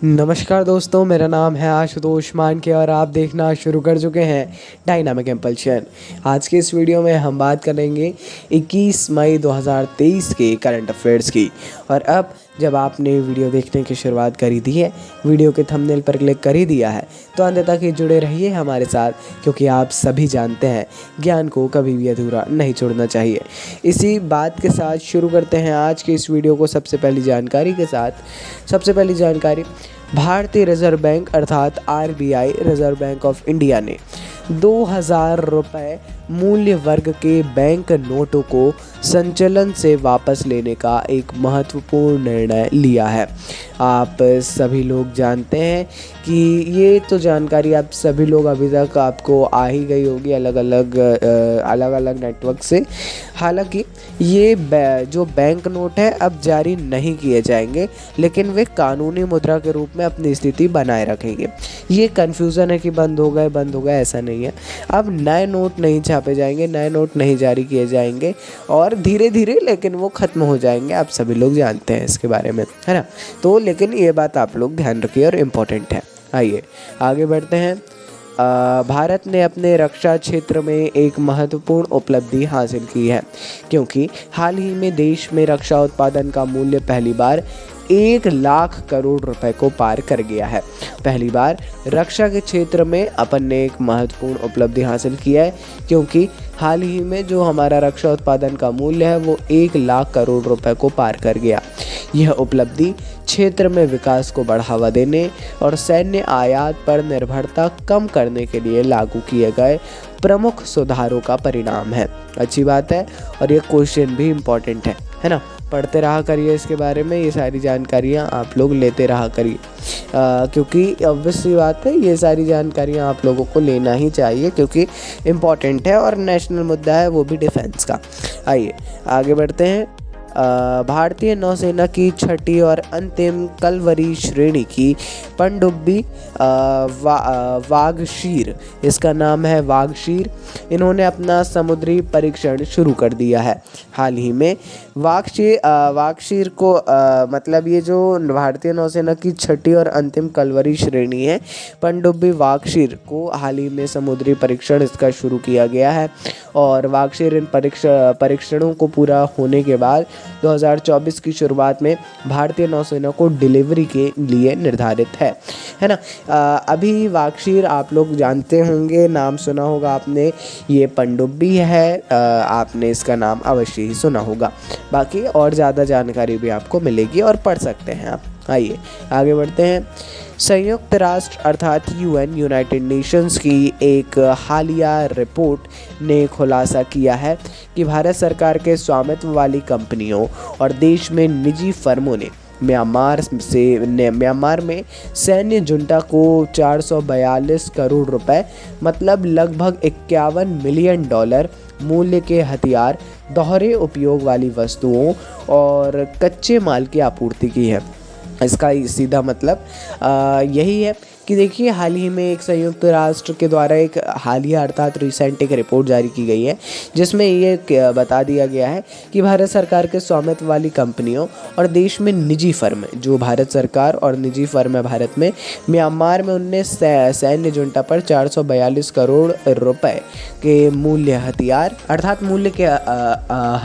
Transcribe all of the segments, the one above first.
नमस्कार दोस्तों, मेरा नाम है आशुतोष मानके और आप देखना शुरू कर चुके हैं डायनामिक इम्पल्शन। आज के इस वीडियो में हम बात करेंगे 21 मई 2023 के करंट अफेयर्स की। और अब जब आपने वीडियो देखने की शुरुआत करी दी है, वीडियो के थंबनेल पर क्लिक कर ही दिया है, तो अंत तक ही जुड़े रहिए हमारे साथ, क्योंकि आप सभी जानते हैं ज्ञान को कभी भी अधूरा नहीं छोड़ना चाहिए। इसी बात के साथ शुरू करते हैं आज के इस वीडियो को सबसे पहली जानकारी के साथ। सबसे पहली जानकारी, भारतीय रिजर्व बैंक अर्थात RBI reserve bank of India ने 2000 रुपये मूल्य वर्ग के बैंक नोटों को संचलन से वापस लेने का एक महत्वपूर्ण निर्णय लिया है। आप सभी लोग जानते हैं कि ये तो जानकारी आप सभी लोग अभी तक आपको आ ही गई होगी अलग अलग नेटवर्क से। हालांकि ये जो बैंक नोट है अब जारी नहीं किए जाएंगे, लेकिन वे कानूनी मुद्रा के रूप में अपनी स्थिति बनाए रखेंगे। ये कन्फ्यूज़न है कि बंद हो गए, ऐसा नहीं है। अब नए नोट नहीं छापे जाएंगे, नए नोट नहीं जारी किए जाएंगे और धीरे धीरे लेकिन वो ख़त्म हो जाएंगे। आप सभी लोग जानते हैं इसके बारे में, है ना। तो लेकिन ये बात आप लोग ध्यान रखिए और इम्पोर्टेंट है। आइए आगे बढ़ते हैं। भारत ने अपने रक्षा क्षेत्र में एक महत्वपूर्ण उपलब्धि हासिल की है, क्योंकि हाल ही में देश में रक्षा उत्पादन का मूल्य पहली बार 1 लाख करोड़ रुपए को पार कर गया है। पहली बार रक्षा के क्षेत्र में अपन ने एक महत्वपूर्ण उपलब्धि हासिल किया है, क्योंकि हाल ही में जो हमारा रक्षा उत्पादन का मूल्य है वो 1 लाख करोड़ रुपए को पार कर गया। यह उपलब्धि क्षेत्र में विकास को बढ़ावा देने और सैन्य आयात पर निर्भरता कम करने के लिए लागू किए गए प्रमुख सुधारों का परिणाम है। अच्छी बात है और ये क्वेश्चन भी इम्पोर्टेंट है ना। पढ़ते रहा करिए इसके बारे में, ये सारी जानकारियाँ आप लोग लेते रहा करिए, क्योंकि ऑब्वियस सी बात है ये सारी जानकारियाँ आप लोगों को लेना ही चाहिए, क्योंकि इम्पॉर्टेंट है और नेशनल मुद्दा है, वो भी डिफेंस का। आइए आगे बढ़ते हैं। भारतीय नौसेना की छठी और अंतिम कलवरी श्रेणी की पनडुब्बी वागशीर, इसका नाम है वागशीर, इन्होंने अपना समुद्री परीक्षण शुरू कर दिया है। हाल ही में वागशीर को मतलब ये जो भारतीय नौसेना की छठी और अंतिम कलवरी श्रेणी है पनडुब्बी वागशीर को हाल ही में समुद्री परीक्षण इसका शुरू किया गया है। और वागशीर इन परीक्षणों को पूरा होने के बाद 2024 की शुरुआत में भारतीय नौसेना को डिलीवरी के लिए निर्धारित है ना। अभी वागशीर आप लोग जानते होंगे, नाम सुना होगा आपने, ये पनडुब्बी है, आपने इसका नाम अवश्य ही सुना होगा। बाकी और ज़्यादा जानकारी भी आपको मिलेगी और पढ़ सकते हैं आप। आइए आगे बढ़ते हैं। संयुक्त राष्ट्र अर्थात UN यूनाइटेड नेशंस की एक हालिया रिपोर्ट ने खुलासा किया है कि भारत सरकार के स्वामित्व वाली कंपनियों और देश में निजी फर्मों ने म्यांमार में सैन्य जुंटा को 442 करोड़ रुपए मतलब लगभग $51 मिलियन मूल्य के हथियार, दोहरे उपयोग वाली वस्तुओं और कच्चे माल की आपूर्ति की है। इसका सीधा मतलब यही है कि देखिए हाल ही में एक संयुक्त राष्ट्र के द्वारा एक हालिया अर्थात रिसेंट एक रिपोर्ट जारी की गई है, जिसमें ये बता दिया गया है कि भारत सरकार के स्वामित्व वाली कंपनियों और देश में निजी फर्म, जो भारत सरकार और निजी फर्म है भारत में, म्यांमार में उनने सैन्य जुंटा पर 442 करोड़ रुपए के मूल्य हथियार अर्थात मूल्य के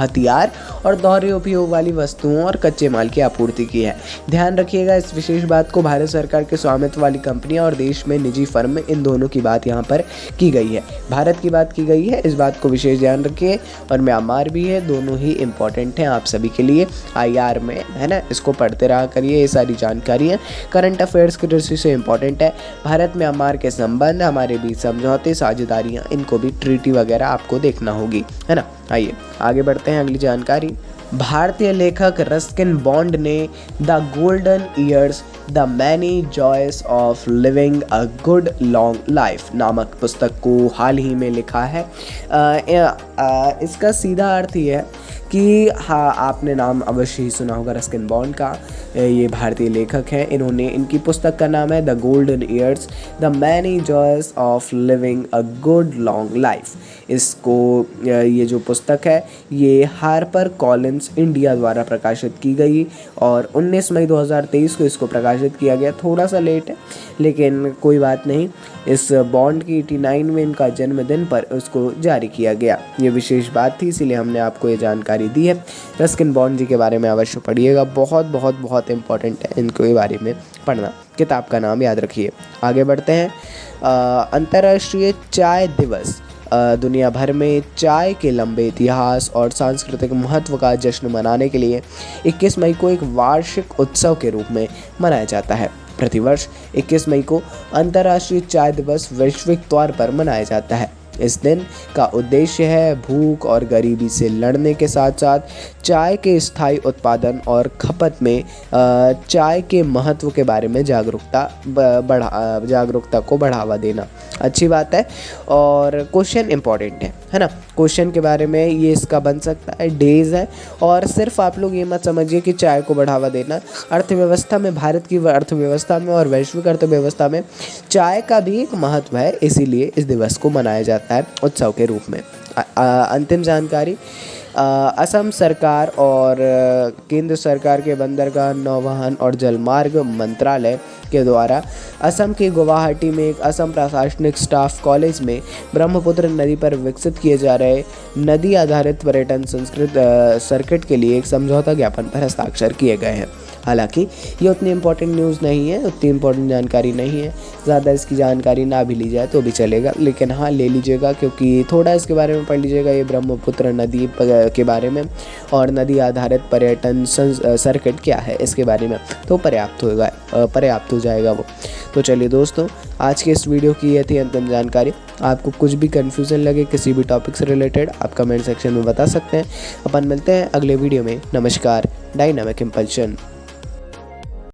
हथियार और दोहरे उपयोग वाली वस्तुओं और कच्चे माल की आपूर्ति की है। ध्यान रखिएगा इस विशेष बात को, भारत सरकार के स्वामित्व वाली कंपनी और देश में निजी फर्म, इन दोनों की बात यहाँ पर की गई है। भारत की बात की गई है, इस बात को विशेष ध्यान रखिए। और म्यांमार भी है, दोनों ही इम्पोर्टेंट हैं आप सभी के लिए IR में, है ना। इसको पढ़ते रहा करिए, ये सारी जानकारियाँ करंट अफेयर्स की दृष्टि से इम्पोर्टेंट है। भारत म्यांमार के संबंध, हमारे बीच समझौते, साझेदारियाँ, इनको भी ट्रीटी वगैरह आपको देखना होगी, है ना। आइए आगे बढ़ते हैं अगली जानकारी। भारतीय लेखक रस्किन बॉन्ड ने the golden years the many joys of living a good long life नामक पुस्तक को हाल ही में लिखा है। इसका सीधा अर्थ ये है कि हाँ, आपने नाम अवश्य ही सुना होगा रस्किन बॉन्ड का। ये भारतीय लेखक हैं। इन्होंने इनकी पुस्तक का नाम है the golden years, the many joys of living a good long life. इसको ये जो पुस्तक है ये हार्पर कॉलिन्स इंडिया द्वारा प्रकाशित की गई और 19 मई 2023 को इसको प्रकाशित किया गया। थोड़ा सा लेट है लेकिन कोई बात नहीं। इस बॉन्ड की 89वें इनका जन्मदिन पर उसको जारी किया गया। ये विशेष बात थी, इसीलिए हमने आपको ये जानकारी दी है। रस्किन बॉन्ड जी के बारे में अवश्य पढ़िएगा, बहुत बहुत बहुत इंपॉर्टेंट है इनके बारे में पढ़ना। किताब का नाम याद रखिए। आगे बढ़ते हैं। अंतर्राष्ट्रीय चाय दिवस दुनिया भर में चाय के लंबे इतिहास और सांस्कृतिक महत्व का जश्न मनाने के लिए 21 मई को एक वार्षिक उत्सव के रूप में मनाया जाता है। प्रतिवर्ष 21 मई को अंतर्राष्ट्रीय चाय दिवस वैश्विक तौर पर मनाया जाता है। इस दिन का उद्देश्य है भूख और गरीबी से लड़ने के साथ साथ चाय के स्थायी उत्पादन और खपत में चाय के महत्व के बारे में जागरूकता को बढ़ावा देना। अच्छी बात है। और क्वेश्चन इम्पॉर्टेंट है ना। क्वेश्चन के बारे में ये इसका बन सकता है, डेज है। और सिर्फ आप लोग ये मत समझिए कि चाय को बढ़ावा देना, अर्थव्यवस्था में, भारत की अर्थव्यवस्था में और वैश्विक अर्थव्यवस्था में चाय का भी एक महत्व है, इसीलिए इस दिवस को मनाया जाता है उत्सव के रूप में। अंतिम जानकारी। असम सरकार और केंद्र सरकार के बंदरगाह, नौवहन और जलमार्ग मंत्रालय के द्वारा असम के गुवाहाटी में एक असम प्रशासनिक स्टाफ कॉलेज में ब्रह्मपुत्र नदी पर विकसित किए जा रहे नदी आधारित पर्यटन सर्किट के लिए एक समझौता ज्ञापन पर हस्ताक्षर किए गए हैं। हालांकि ये उतनी इम्पोर्टेंट न्यूज़ नहीं है, उतनी इम्पोर्टेंट जानकारी नहीं है, ज़्यादा इसकी जानकारी ना भी ली जाए तो भी चलेगा, लेकिन हाँ ले लीजिएगा क्योंकि थोड़ा इसके बारे में पढ़ लीजिएगा, ये ब्रह्मपुत्र नदी के बारे में और नदी आधारित पर्यटन सर्किट क्या है इसके बारे में, तो पर्याप्त हो जाएगा वो। तो चलिए दोस्तों, आज के इस वीडियो की ये थी अंतिम जानकारी। आपको कुछ भी कन्फ्यूज़न लगे किसी भी टॉपिक से रिलेटेड, आप कमेंट सेक्शन में बता सकते हैं। अपन मिलते हैं अगले वीडियो में। नमस्कार। Dynamic impulsion.